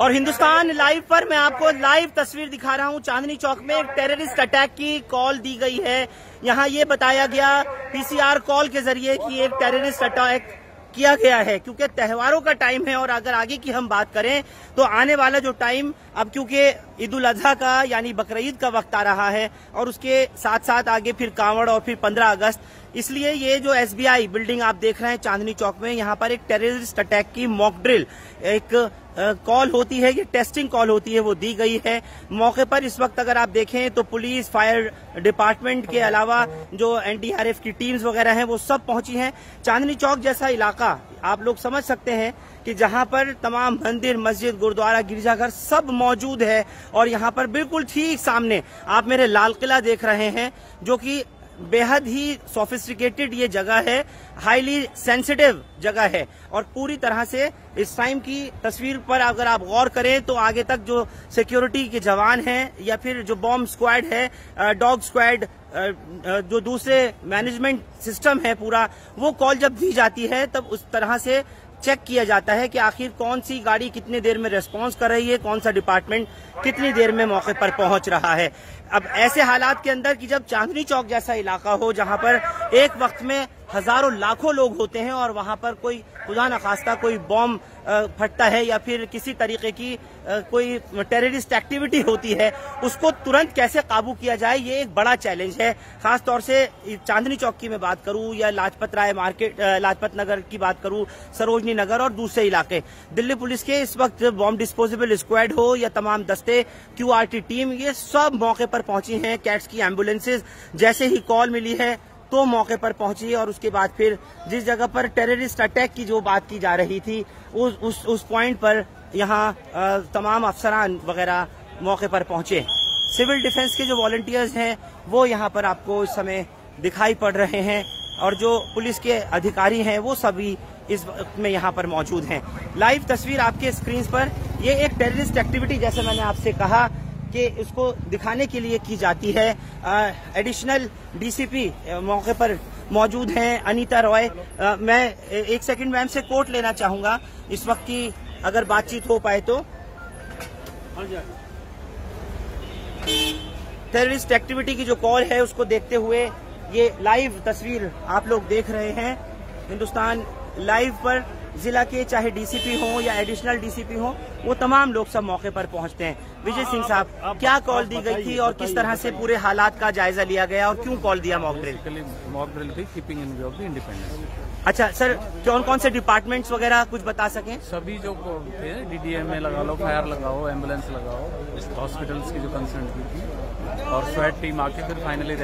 और हिंदुस्तान लाइव पर मैं आपको लाइव तस्वीर दिखा रहा हूं। चांदनी चौक में एक टेररिस्ट अटैक की कॉल दी गई है। यहां ये बताया गया पीसीआर कॉल के जरिए कि एक टेररिस्ट अटैक किया गया है, क्योंकि त्योहारों का टाइम है। और अगर आगे की हम बात करें तो आने वाला जो टाइम अब क्योंकि ईद उल अजहा का यानी बकरीद का वक्त आ रहा है और उसके साथ साथ आगे फिर कांवड़ और फिर 15 अगस्त, इसलिए ये जो एसबीआई बिल्डिंग आप देख रहे हैं चांदनी चौक में, यहाँ पर एक टेररिस्ट अटैक की मॉक ड्रिल एक कॉल होती है, ये टेस्टिंग कॉल होती है, वो दी गई है। मौके पर इस वक्त अगर आप देखें तो पुलिस, फायर डिपार्टमेंट के अलावा जो एनडीआरएफ की टीम्स वगैरह हैं वो सब पहुंची हैं। चांदनी चौक जैसा इलाका आप लोग समझ सकते हैं कि जहां पर तमाम मंदिर, मस्जिद, गुरुद्वारा, गिरजाघर सब मौजूद है। और यहां पर बिल्कुल ठीक सामने आप मेरे लाल किला देख रहे हैं, जो कि बेहद ही सोफिस्टिकेटेड ये जगह है, हाईली सेंसिटिव जगह है। और पूरी तरह से इस टाइम की तस्वीर पर अगर आप गौर करें तो आगे तक जो सिक्योरिटी के जवान हैं या फिर जो बॉम्ब स्क्वाड है, डॉग स्क्वाड, जो दूसरे मैनेजमेंट सिस्टम है पूरा, वो कॉल जब दी जाती है तब उस तरह से चेक किया जाता है कि आखिर कौन सी गाड़ी कितनी देर में रेस्पॉन्स कर रही है, कौन सा डिपार्टमेंट कितनी देर में मौके पर पहुंच रहा है। अब ऐसे हालात के अंदर कि जब चांदनी चौक जैसा इलाका हो जहां पर एक वक्त में हजारों लाखों लोग होते हैं और वहां पर कोई खुदा न खास्ता कोई बॉम्ब फटता है या फिर किसी तरीके की कोई टेररिस्ट एक्टिविटी होती है, उसको तुरंत कैसे काबू किया जाए, ये एक बड़ा चैलेंज है। खास तौर से चांदनी चौक की मैं बात करूं या लाजपत राय मार्केट, लाजपत नगर की बात करूं, सरोजनी नगर और दूसरे इलाके, दिल्ली पुलिस के इस वक्त बॉम्ब डिस्पोजेबल स्क्वाड हो या तमाम दस्ते, क्यूआरटी टीम, ये सब मौके पर पहुंची हैं। कैट्स की एम्बुलेंसेज जैसे ही कॉल मिली है तो मौके पर पहुंची और उसके बाद फिर जिस जगह पर टेररिस्ट अटैक की जो बात की जा रही थी उस पॉइंट पर यहाँ तमाम अफसरान वगैरह मौके पर पहुंचे। सिविल डिफेंस के जो वॉलंटियर्स हैं वो यहाँ पर आपको इस समय दिखाई पड़ रहे हैं और जो पुलिस के अधिकारी हैं वो सभी इस वक्त में यहाँ पर मौजूद हैं। लाइव तस्वीर आपके स्क्रीन पर, ये एक टेररिस्ट एक्टिविटी जैसे मैंने आपसे कहा कि इसको दिखाने के लिए की जाती है। एडिशनल डीसीपी मौके पर मौजूद हैं, अनीता रॉय। मैं एक सेकंड मैम से कोट लेना चाहूंगा इस वक्त की अगर बातचीत हो पाए तो। टेररिस्ट एक्टिविटी की जो कॉल है उसको देखते हुए ये लाइव तस्वीर आप लोग देख रहे हैं हिंदुस्तान लाइव पर। जिला के चाहे डीसीपी हो या एडिशनल डीसीपी हो, वो तमाम लोग सब मौके पर पहुंचते हैं। विजय सिंह साहब, क्या कॉल दी गई थी और किस तरह से पूरे हालात का जायजा लिया गया और क्यों कॉल दिया मॉक ड्रिल? मॉक ड्रिल थी keeping in view of the independence. अच्छा सर, कौन कौन से डिपार्टमेंट्स वगैरह कुछ बता सकें? सभी जो थे, डीडीएमए लगा लो, फायर लगाओ, एम्बुलेंस लगाओ, हॉस्पिटल्स की जो कंसर्न की थी और स्वैट टीम आके फिर फाइनली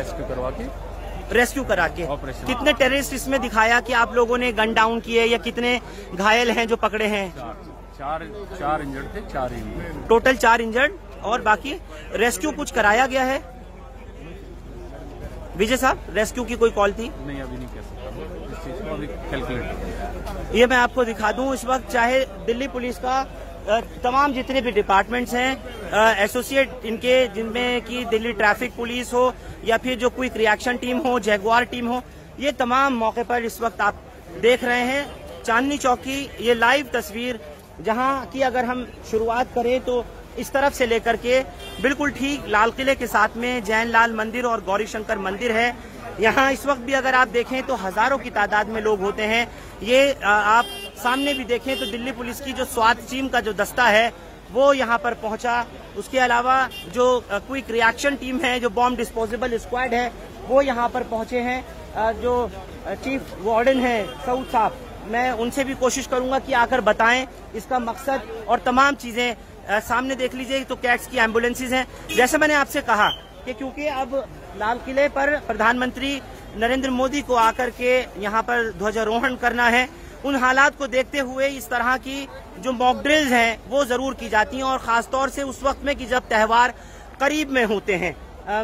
रेस्क्यू करा के ऑपरेशन। कितने टेररिस्ट इसमें दिखाया कि आप लोगों ने गन डाउन किए या कितने घायल हैं जो पकड़े हैं? चार इंजर्ड थे, 4 इंजर्ड टोटल, 4 इंजर्ड और बाकी रेस्क्यू कुछ कराया गया है? विजय साहब, रेस्क्यू की कोई कॉल थी? नहीं, अभी नहीं कह सकता, इस चीज को अभी कैलकुलेट। ये मैं आपको दिखा दूं, इस वक्त चाहे दिल्ली पुलिस का तमाम जितने भी डिपार्टमेंट्स हैं, एसोसिएट इनके, जिनमें कि दिल्ली ट्रैफिक पुलिस हो या फिर जो क्विक रिएक्शन टीम हो, जैगुआर टीम हो, ये तमाम मौके पर इस वक्त आप देख रहे हैं। चांदनी चौक की ये लाइव तस्वीर, जहां की अगर हम शुरुआत करें तो इस तरफ से लेकर के बिल्कुल ठीक लाल किले के साथ में जैन लाल मंदिर और गौरी शंकर मंदिर है। यहाँ इस वक्त भी अगर आप देखें तो हजारों की तादाद में लोग होते हैं। ये आप सामने भी देखें तो दिल्ली पुलिस की जो स्वात टीम का जो दस्ता है वो यहाँ पर पहुंचा। उसके अलावा जो क्विक रिएक्शन टीम है, जो बॉम्ब डिस्पोजेबल स्क्वाड है, वो यहाँ पर पहुंचे हैं। जो चीफ वार्डन है सऊद साहब, मैं उनसे भी कोशिश करूंगा कि आकर बताएं इसका मकसद और तमाम चीजें। सामने देख लीजिए तो कैट्स की एम्बुलेंसेज हैं। जैसे मैंने आपसे कहा कि क्योंकि अब लाल किले पर प्रधानमंत्री नरेंद्र मोदी को आकर के यहाँ पर ध्वजारोहण करना है, उन हालात को देखते हुए इस तरह की जो मॉक ड्रिल्स हैं वो जरूर की जाती हैं और खासतौर से उस वक्त में कि जब त्योहार करीब में होते हैं।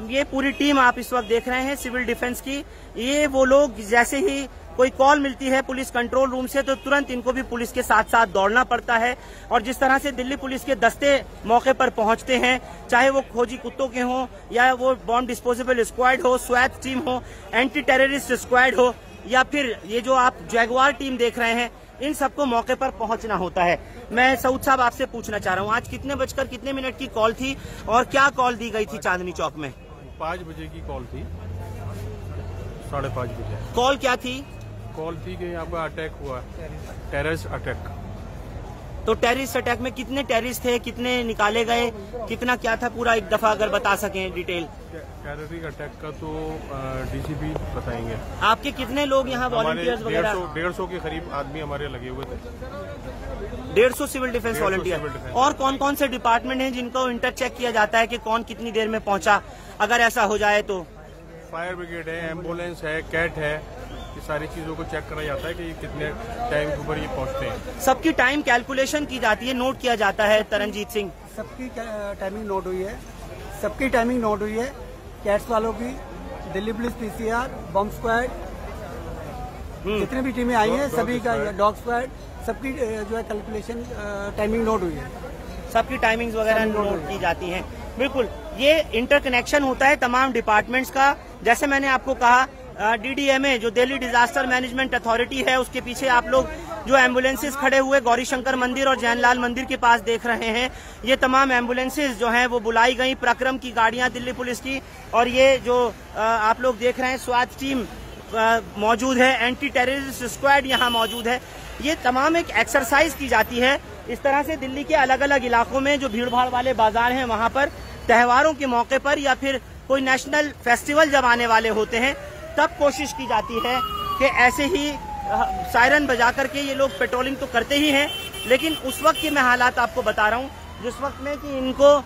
ये पूरी टीम आप इस वक्त देख रहे हैं सिविल डिफेंस की, ये वो लोग जैसे ही कोई कॉल मिलती है पुलिस कंट्रोल रूम से तो तुरंत इनको भी पुलिस के साथ साथ दौड़ना पड़ता है। और जिस तरह से दिल्ली पुलिस के दस्ते मौके पर पहुंचते हैं, चाहे वो खोजी कुत्तों के हों या वो बॉम्ब डिस्पोजेबल स्क्वाड हो, स्वैट टीम हो, एंटी टेररिस्ट स्क्वाड हो या फिर ये जो आप जैगुआर टीम देख रहे हैं, इन सबको मौके पर पहुंचना होता है। मैं सऊद साहब आपसे पूछना चाह रहा हूं, आज कितने बजकर कितने मिनट की कॉल थी और क्या कॉल दी गई थी चांदनी चौक में? 5 बजे की कॉल थी, 5:30 बजे। कॉल क्या थी? कॉल थी कि यहाँ पर अटैक हुआ, टेररिस्ट अटैक। तो टेररिस्ट अटैक में कितने टेररिस्ट थे, कितने निकाले गए, कितना क्या था, पूरा एक दफा अगर बता सकें डिटेल। टेररिस्ट अटैक का तो डीसीपी बताएंगे। आपके कितने लोग यहाँ वॉलंटियर्स वगैरह? 150 के करीब आदमी हमारे लगे हुए थे। 150 सिविल डिफेंस वॉलंटियर। और कौन कौन से डिपार्टमेंट हैं जिनको इंटर चेक किया जाता है कि कौन कितनी देर में पहुंचा, अगर ऐसा हो जाए तो? फायर ब्रिगेड है, एम्बुलेंस है, कैट है, ये सारी चीजों को चेक करा जाता है कि कितने टाइम के ऊपर ये पहुंचते हैं। सबकी टाइम कैलकुलेशन की जाती है, नोट किया जाता है। तरनजीत सिंह, सबकी टाइमिंग नोट हुई है, सबकी टाइमिंग नोट हुई है। कैट्स वालों की, दिल्ली पुलिस, पीसीआर, बम स्क्वाड, जितनी भी टीमें आई हैं सभी का, डॉग स्क्वाड, सबकी जो है कैलकुलेशन टाइमिंग नोट हुई है। सबकी टाइमिंग्स वगैरह नोट की जाती हैं। बिल्कुल, ये इंटरकनेक्शन होता है तमाम डिपार्टमेंट्स का। जैसे मैंने आपको कहा, DDMA जो दिल्ली डिजास्टर मैनेजमेंट अथॉरिटी है, उसके पीछे आप लोग जो एम्बुलेंसेज खड़े हुए गौरी शंकर मंदिर और जैनलाल मंदिर के पास देख रहे हैं, ये तमाम एम्बुलेंसेज जो हैं वो बुलाई गई, प्रक्रम की गाड़ियां दिल्ली पुलिस की, और ये जो आप लोग देख रहे हैं स्वात टीम मौजूद है, एंटी टेररिस्ट स्क्वाड यहाँ मौजूद है। ये तमाम एक एक्सरसाइज की जाती है। इस तरह से दिल्ली के अलग अलग इलाकों में जो भीड़ भाड़ वाले बाजार हैं, वहां पर त्योहारों के मौके पर या फिर कोई नेशनल फेस्टिवल जब आने वाले होते हैं, तब कोशिश की जाती है कि ऐसे ही सायरन बजा करके ये लोग पेट्रोलिंग तो करते ही हैं, लेकिन उस वक्त के मैं हालात आपको बता रहा हूँ जिस वक्त में कि इनको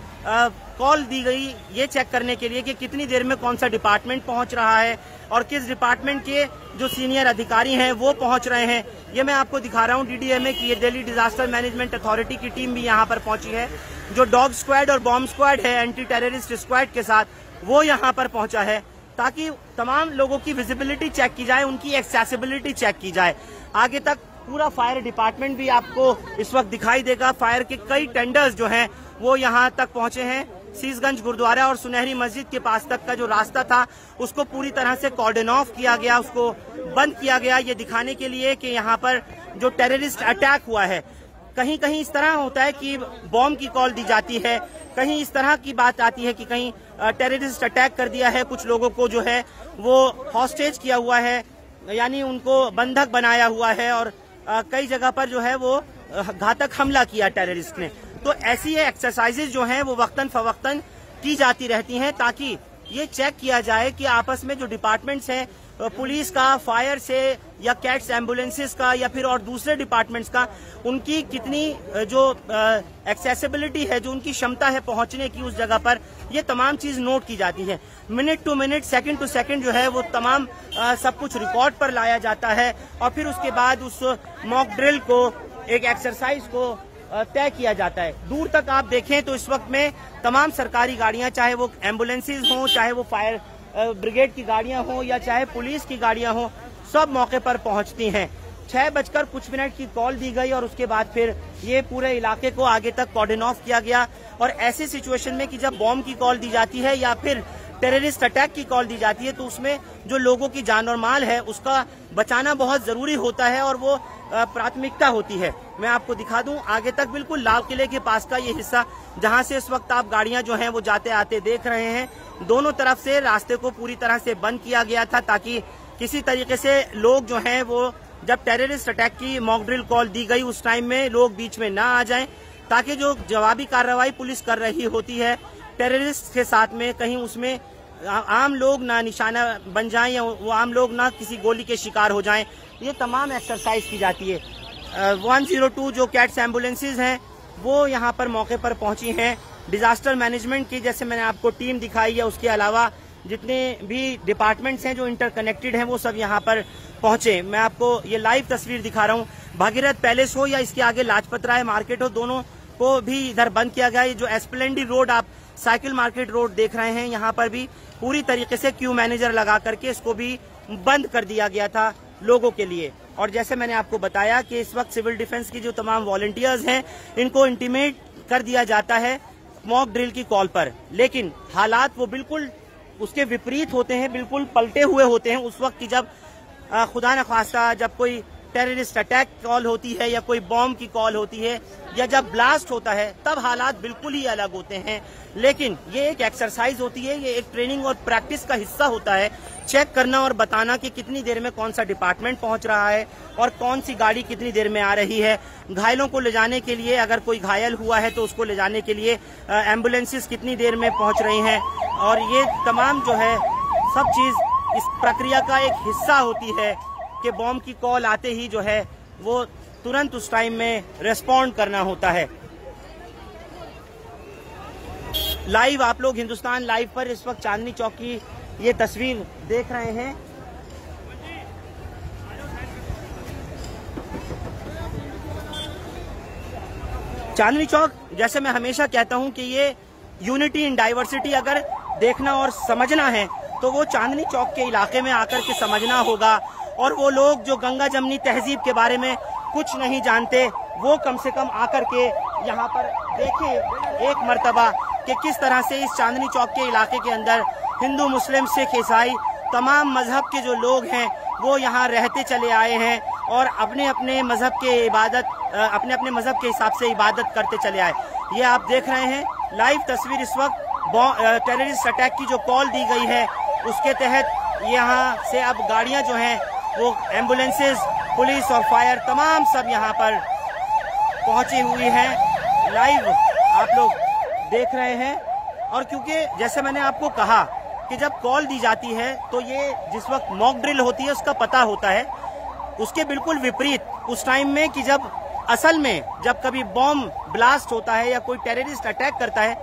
कॉल दी गई ये चेक करने के लिए कि कितनी देर में कौन सा डिपार्टमेंट पहुंच रहा है और किस डिपार्टमेंट के जो सीनियर अधिकारी हैं वो पहुंच रहे हैं। ये मैं आपको दिखा रहा हूँ DDMA की, ये दिल्ली डिजास्टर मैनेजमेंट अथॉरिटी की टीम भी यहाँ पर पहुंची है। जो डॉग स्क्वाड और बॉम्ब स्क्वाड है एंटी टेररिस्ट स्क्वाड के साथ, वो यहाँ पर पहुंचा है ताकि तमाम लोगों की विजिबिलिटी चेक की जाए, उनकी एक्सेसिबिलिटी चेक की जाए। आगे तक पूरा फायर डिपार्टमेंट भी आपको इस वक्त दिखाई देगा। फायर के कई टेंडर्स जो हैं वो यहाँ तक पहुंचे हैं। सीसगंज गुरुद्वारा और सुनहरी मस्जिद के पास तक का जो रास्ता था उसको पूरी तरह से कॉर्डन ऑफ किया गया, उसको बंद किया गया, ये दिखाने के लिए कि यहाँ पर जो टेररिस्ट अटैक हुआ है। कहीं कहीं इस तरह होता है कि बॉम्ब की कॉल दी जाती है, कहीं इस तरह की बात आती है कि कहीं टेररिस्ट अटैक कर दिया है, कुछ लोगों को जो है वो हॉस्टेज किया हुआ है, यानी उनको बंधक बनाया हुआ है, और कई जगह पर जो है वो घातक हमला किया टेररिस्ट ने। तो ऐसी एक्सरसाइजेज जो हैं वो वक्तन फवक्तन की जाती रहती हैं ताकि ये चेक किया जाए कि आपस में जो डिपार्टमेंट्स हैं, पुलिस का, फायर से या कैट्स एम्बुलेंसेस का या फिर और दूसरे डिपार्टमेंट्स का, उनकी कितनी जो एक्सेसिबिलिटी है, जो उनकी क्षमता है पहुंचने की उस जगह पर, ये तमाम चीज नोट की जाती है। Minute to minute, second to second जो है वो तमाम सब कुछ रिकॉर्ड पर लाया जाता है और फिर उसके बाद उस मॉक ड्रिल को, एक एक्सरसाइज को तय किया जाता है। दूर तक आप देखें तो इस वक्त में तमाम सरकारी गाड़ियां, चाहे वो एम्बुलेंसेज हों, चाहे वो फायर ब्रिगेड की गाड़ियां हों या चाहे पुलिस की गाड़ियां हों, सब मौके पर पहुंचती हैं। 6 बजकर कुछ मिनट की कॉल दी गई और उसके बाद फिर ये पूरे इलाके को आगे तक कॉर्डन ऑफ किया गया। और ऐसे सिचुएशन में कि जब बॉम्ब की कॉल दी जाती है या फिर टेररिस्ट अटैक की कॉल दी जाती है तो उसमें जो लोगों की जान और माल है उसका बचाना बहुत जरूरी होता है और वो प्राथमिकता होती है। मैं आपको दिखा दूं आगे तक, बिल्कुल लाल किले के पास का ये हिस्सा जहां से इस वक्त आप गाड़ियां जो हैं वो जाते आते देख रहे हैं, दोनों तरफ से रास्ते को पूरी तरह से बंद किया गया था ताकि किसी तरीके से लोग जो हैं वो, जब टेररिस्ट अटैक की मॉक ड्रिल कॉल दी गई उस टाइम में लोग बीच में ना आ जाएं, ताकि जो जवाबी कार्रवाई पुलिस कर रही होती है टेररिस्ट के साथ में, कहीं उसमें आम लोग ना निशाना बन जाएं या वो आम लोग ना किसी गोली के शिकार हो जाएं। ये तमाम एक्सरसाइज की जाती है। 102 जो कैट्स एम्बुलेंसेज हैं वो यहाँ पर मौके पर पहुंची हैं। डिजास्टर मैनेजमेंट की जैसे मैंने आपको टीम दिखाई है, उसके अलावा जितने भी डिपार्टमेंट्स हैं जो इंटरकनेक्टेड हैं वो सब यहाँ पर पहुंचे। मैं आपको ये लाइव तस्वीर दिखा रहा हूँ। भागीरथ पैलेस हो या इसके आगे लाजपत राय मार्केट हो, दोनों को भी इधर बंद किया गया है। जो एस्प्लेंडी रोड, आप साइकिल मार्केट रोड देख रहे हैं, यहाँ पर भी पूरी तरीके से क्यू मैनेजर लगा करके इसको भी बंद कर दिया गया था लोगों के लिए। और जैसे मैंने आपको बताया कि इस वक्त सिविल डिफेंस की जो तमाम वॉलंटियर्स हैं इनको इंटीमेट कर दिया जाता है मॉक ड्रिल की कॉल पर, लेकिन हालात वो बिल्कुल उसके विपरीत होते हैं, बिल्कुल पलटे हुए होते हैं उस वक्त की जब खुदा न खास्ता जब कोई टेररिस्ट अटैक कॉल होती है या कोई बॉम्ब की कॉल होती है या जब ब्लास्ट होता है तब हालात बिल्कुल ही अलग होते हैं। लेकिन ये एक एक्सरसाइज होती है, ये एक ट्रेनिंग और प्रैक्टिस का हिस्सा होता है, चेक करना और बताना कि कितनी देर में कौन सा डिपार्टमेंट पहुंच रहा है और कौन सी गाड़ी कितनी देर में आ रही है। घायलों को ले जाने के लिए, अगर कोई घायल हुआ है तो उसको ले जाने के लिए एम्बुलेंसेस कितनी देर में पहुंच रही हैं, और ये तमाम जो है सब चीज इस प्रक्रिया का एक हिस्सा होती है कि बॉम्ब की कॉल आते ही जो है वो तुरंत उस टाइम में रेस्पॉन्ड करना होता है। लाइव आप लोग हिंदुस्तान लाइव पर इस वक्त चांदनी चौक की ये तस्वीर देख रहे हैं। चांदनी चौक, जैसे मैं हमेशा कहता हूं कि ये यूनिटी इन डाइवर्सिटी अगर देखना और समझना है तो वो चांदनी चौक के इलाके में आकर के समझना होगा। और वो लोग जो गंगा जमनी तहजीब के बारे में कुछ नहीं जानते वो कम से कम आकर के यहाँ पर देखें एक मर्तबा कि किस तरह से इस चांदनी चौक के इलाके के अंदर हिंदू, मुस्लिम, सिख, ईसाई तमाम मजहब के जो लोग हैं वो यहाँ रहते चले आए हैं और अपने अपने मजहब के हिसाब से इबादत करते चले आए। ये आप देख रहे हैं लाइव तस्वीर इस वक्त टेररिस्ट अटैक की जो कॉल दी गई है उसके तहत यहाँ से अब गाड़ियां जो हैं वो एम्बुलेंसेज, पुलिस और फायर तमाम सब यहाँ पर पहुंची हुई हैं। लाइव आप लोग देख रहे हैं। और क्योंकि जैसे मैंने आपको कहा कि जब कॉल दी जाती है तो ये जिस वक्त मॉक ड्रिल होती है उसका पता होता है, उसके बिल्कुल विपरीत उस टाइम में कि जब असल में जब कभी बॉम्ब ब्लास्ट होता है या कोई टेररिस्ट अटैक करता है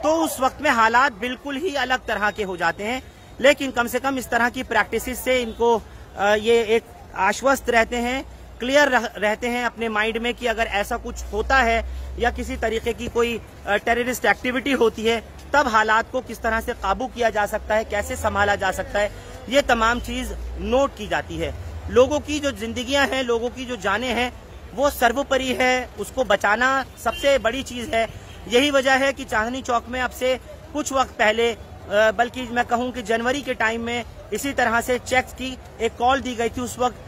तो उस वक्त में हालात बिल्कुल ही अलग तरह के हो जाते हैं। लेकिन कम से कम इस तरह की प्रैक्टिस से इनको ये एक आश्वस्त रहते हैं, क्लियर रहते हैं अपने माइंड में कि अगर ऐसा कुछ होता है या किसी तरीके की कोई टेररिस्ट एक्टिविटी होती है तब हालात को किस तरह से काबू किया जा सकता है, कैसे संभाला जा सकता है, ये तमाम चीज नोट की जाती है। लोगों की जो जिंदगियां हैं, लोगों की जो जानें हैं वो सर्वोपरि है, उसको बचाना सबसे बड़ी चीज है। यही वजह है कि चांदनी चौक में अब से कुछ वक्त पहले, बल्कि मैं कहूं कि जनवरी के टाइम में इसी तरह से चेक्स की एक कॉल दी गई थी। उस वक्त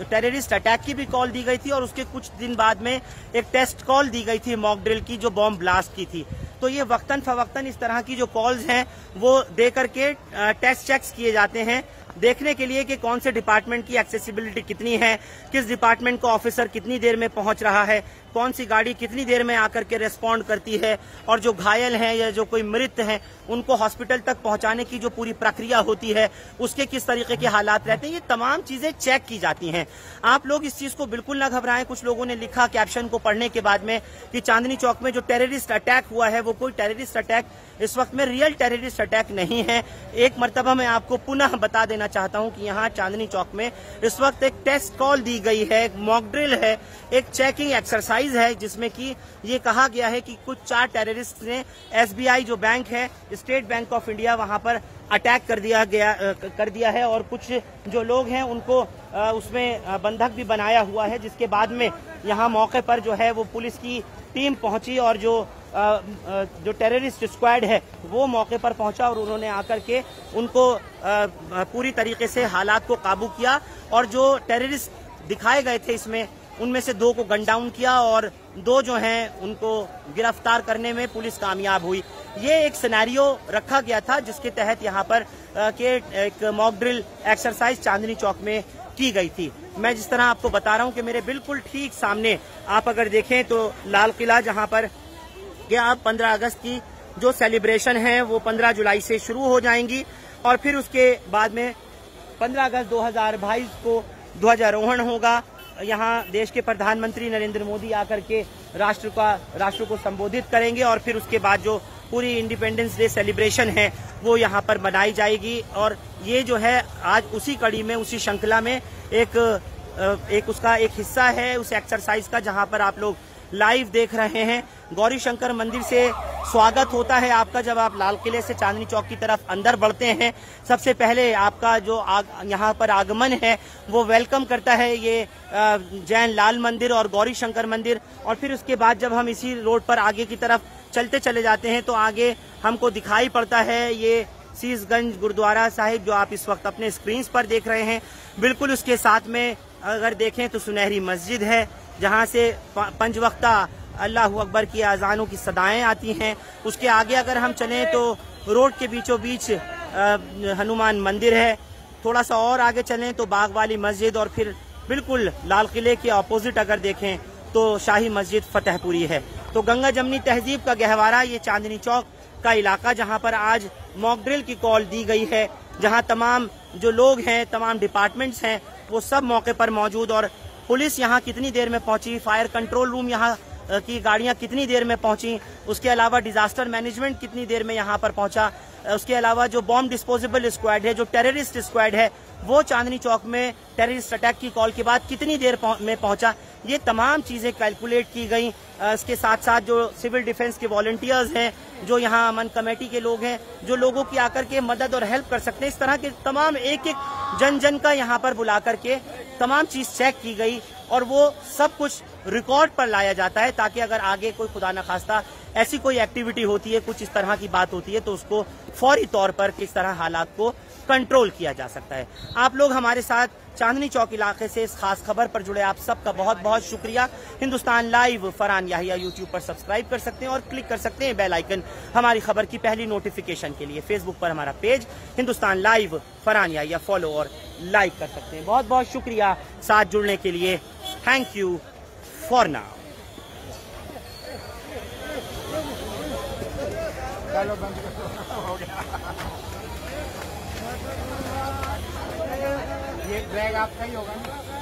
टेररिस्ट अटैक की भी कॉल दी गई थी और उसके कुछ दिन बाद में एक टेस्ट कॉल दी गई थी मॉक ड्रिल की जो बॉम्ब ब्लास्ट की थी। तो ये वक्तन फवक्तन इस तरह की जो कॉल्स हैं वो दे करके टेस्ट चेक्स किए जाते हैं, देखने के लिए कि कौन से डिपार्टमेंट की एक्सेसिबिलिटी कितनी है, किस डिपार्टमेंट का ऑफिसर कितनी देर में पहुंच रहा है, कौन सी गाड़ी कितनी देर में आकर के रेस्पॉन्ड करती है, और जो घायल हैं या जो कोई मृत हैं उनको हॉस्पिटल तक पहुंचाने की जो पूरी प्रक्रिया होती है उसके किस तरीके के हालात रहते हैं, ये तमाम चीजें चेक की जाती हैं। आप लोग इस चीज को बिल्कुल न घबराएं। कुछ लोगों ने लिखा कैप्शन को पढ़ने के बाद में कि चांदनी चौक में जो टेररिस्ट अटैक हुआ है वो कोई टेररिस्ट अटैक इस वक्त में रियल टेररिस्ट अटैक नहीं है। एक मर्तबा मैं आपको पुनः बता देना चाहता हूं कि यहाँ चांदनी चौक में इस वक्त एक टेस्ट कॉल दी गई है, एक मॉक ड्रिल है, एक चेकिंग एक्सरसाइज है जिसमें कि ये कहा गया है कि कुछ 4 टेररिस्ट ने SBI जो बैंक है, स्टेट बैंक ऑफ इंडिया, वहां पर अटैक कर दिया है और कुछ जो लोग हैं उनको उसमें बंधक भी बनाया हुआ है। जिसके बाद में यहाँ मौके पर जो है वो पुलिस की टीम पहुंची और जो टेररिस्ट स्क्वाड है वो मौके पर पहुंचा और उन्होंने आकर के उनको पूरी तरीके से हालात को काबू किया और जो टेररिस्ट दिखाए गए थे इसमें उनमें से 2 को गन डाउन किया और 2 जो हैं उनको गिरफ्तार करने में पुलिस कामयाब हुई। ये एक सिनेरियो रखा गया था जिसके तहत यहाँ पर एक mock drill exercise Chandni Chowk में की गई थी। मैं जिस तरह आपको बता रहा हूँ कि मेरे बिल्कुल ठीक सामने आप अगर देखें तो लाल किला, जहाँ पर आप 15 अगस्त की जो सेलिब्रेशन है वो 15 जुलाई से शुरू हो जाएंगी और फिर उसके बाद में 15 अगस्त 2022 को ध्वजारोहण होगा। यहाँ देश के प्रधानमंत्री नरेंद्र मोदी आकर के राष्ट्र को संबोधित करेंगे और फिर उसके बाद जो पूरी इंडिपेंडेंस डे सेलिब्रेशन है वो यहाँ पर मनाई जाएगी। और ये जो है आज उसी कड़ी में, उसी श्रृंखला में एक उसका एक हिस्सा है उस एक्सरसाइज का, जहाँ पर आप लोग लाइव देख रहे हैं। गौरी शंकर मंदिर से स्वागत होता है आपका जब आप लाल किले से चांदनी चौक की तरफ अंदर बढ़ते हैं। सबसे पहले आपका जो यहाँ पर आगमन है वो वेलकम करता है ये जैन लाल मंदिर और गौरी शंकर मंदिर। और फिर उसके बाद जब हम इसी रोड पर आगे की तरफ चलते चले जाते हैं तो आगे हमको दिखाई पड़ता है ये शीशगंज गुरुद्वारा साहिब जो आप इस वक्त अपने स्क्रीन पर देख रहे हैं। बिल्कुल उसके साथ में अगर देखें तो सुनहरी मस्जिद है, जहां से 5 वक्ता अल्लाह अकबर की अजानों की सदाएं आती हैं। उसके आगे अगर हम चलें तो रोड के बीचों बीच हनुमान मंदिर है। थोड़ा सा और आगे चलें तो बाग वाली मस्जिद, और फिर बिल्कुल लाल किले के अपोजिट अगर देखें तो शाही मस्जिद फतेहपुरी है। तो गंगा जमनी तहजीब का गहवारा ये चांदनी चौक का इलाका, जहां पर आज मॉक ड्रिल की कॉल दी गई है, जहां तमाम जो लोग हैं, तमाम डिपार्टमेंट्स हैं, वो सब मौके पर मौजूद। और पुलिस यहाँ कितनी देर में पहुंची, फायर कंट्रोल रूम यहाँ की गाड़ियां कितनी देर में पहुंची, उसके अलावा डिजास्टर मैनेजमेंट कितनी देर में यहाँ पर पहुंचा, उसके अलावा जो बॉम्ब डिस्पोजेबल स्क्वाड है, जो टेररिस्ट स्क्वाड है, वो चांदनी चौक में टेररिस्ट अटैक की कॉल के बाद कितनी देर में पहुंचा, ये तमाम चीजें कैलकुलेट की गई। इसके साथ साथ जो सिविल डिफेंस के वॉलंटियर्स हैं, जो यहाँ अमन कमेटी के लोग हैं, जो लोगों की आकर के मदद और हेल्प कर सकते हैं, इस तरह के तमाम एक एक जन का यहाँ पर बुला करके तमाम चीज चेक की गई, और वो सब कुछ रिकॉर्ड पर लाया जाता है, ताकि अगर आगे कोई खुदा न खास्ता ऐसी कोई एक्टिविटी होती है, कुछ इस तरह की बात होती है, तो उसको फौरी तौर पर किस तरह हालात को कंट्रोल किया जा सकता है। आप लोग हमारे साथ चांदनी चौक इलाके से इस खास खबर पर जुड़े, आप सबका बहुत बहुत शुक्रिया। हिंदुस्तान लाइव फरहान याहिया यूट्यूब पर सब्सक्राइब कर सकते हैं और क्लिक कर सकते हैं बेल आइकन हमारी खबर की पहली नोटिफिकेशन के लिए। फेसबुक पर हमारा page Hindustan live Farhan Yahiya follow और लाइक कर सकते हैं। बहुत बहुत शुक्रिया साथ जुड़ने के लिए। Thank you for now. ये बैग आपका ही होगा ना?